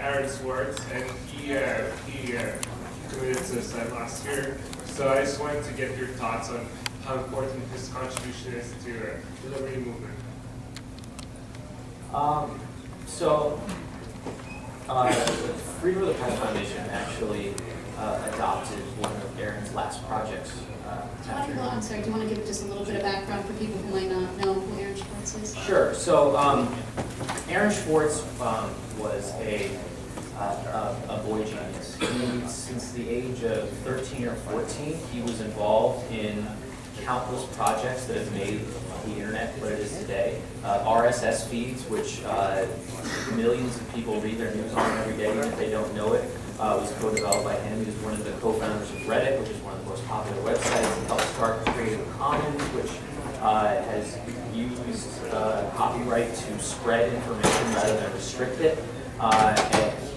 Aaron Swartz, and he committed suicide last year. So I just wanted to get your thoughts on how important his contribution is to the liberty movement. The Freedom of the Press Foundation actually adopted one of Aaron's last projects. I'm sorry, do you want to give just a little bit of background for people who might not know who Aaron Swartz is? Sure. So Aaron Swartz was a boy genius. Since the age of 13 or 14, he was involved in countless projects that have made the internet what it is today. RSS feeds, which millions of people read their news on every day, even if they don't know it, was co-developed by him. He was one of the co-founders of Reddit, which is one of the most popular websites. He helped start Creative Commons, which has used copyright to spread information rather than restrict it. And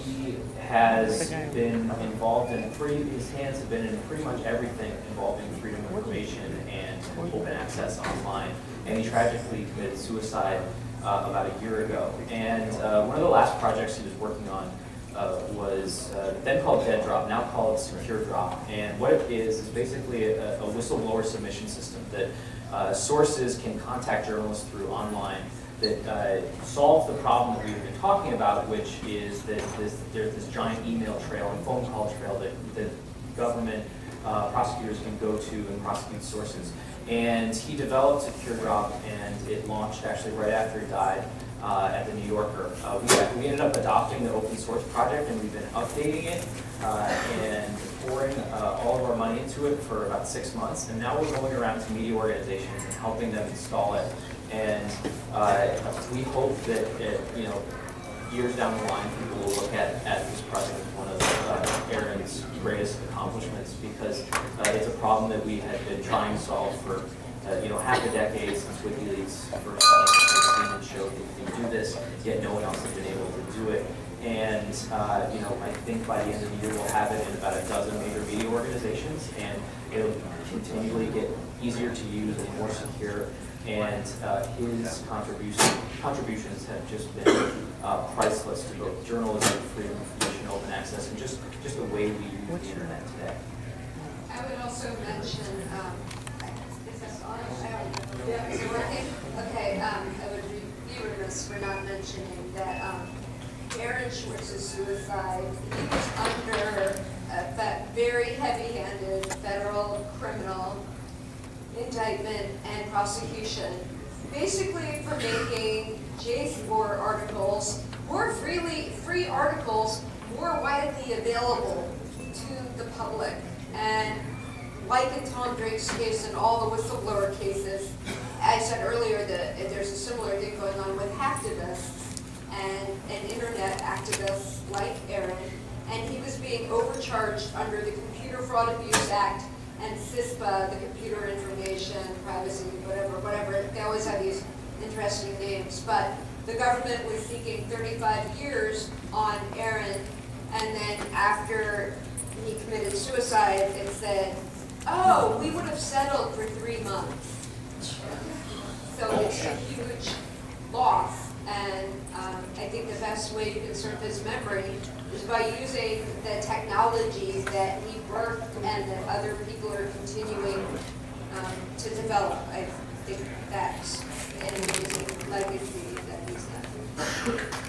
he has been involved in his hands have been in pretty much everything involving freedom of information and open access online. And he tragically committed suicide about a year ago. And one of the last projects he was working on was then called Dead Drop, now called Secure Drop. And what it is basically a whistleblower submission system that sources can contact journalists through online that solves the problem that we've been talking about, which is that there's this giant email trail and phone call trail that government prosecutors can go to and prosecute sources. And he developed Secure Drop, and it launched actually right after he died at the New Yorker. We ended up adopting the open source project, and we've been updating it and pouring all of our money into it for about 6 months. And now we're going around to media organizations and helping them install it. And we hope that years down the line, people will look at this project as one of Aaron's greatest accomplishments, because it's a problem that we had been trying to solve for half a decade since WikiLeaks first came and showed that you can do this, yet no one else has been able to do it. And I think by the end of the year we'll have it in about a dozen major media organizations, and it'll continually get easier to use and more secure. And his contributions have just been priceless to both journalism, freedom of information, open access, and just the way we use the internet today. I would also mention, is this on? Yeah, is it working? Okay, I would be remiss for not mentioning that Aaron Swartz's suicide, he was under that very heavy-handed federal criminal indictment and prosecution, basically for making J4 articles free articles more widely available to the public. And like in Tom Drake's case and all the whistleblower cases, I said earlier that there's a similar thing going on with hacktivists and internet activists like Aaron, and he was being overcharged under the Computer Fraud Abuse Act and CISPA, the Computer Information Privacy, whatever. They always have these interesting names. But the government was seeking 35 years on Aaron, and then after he committed suicide, it said, oh, we would have settled for 3 months. So it's a huge loss, and I think the best way to conserve his memory is by using the technologies that he worked and that other people are continuing to develop. I think that's an amazing legacy that he's left.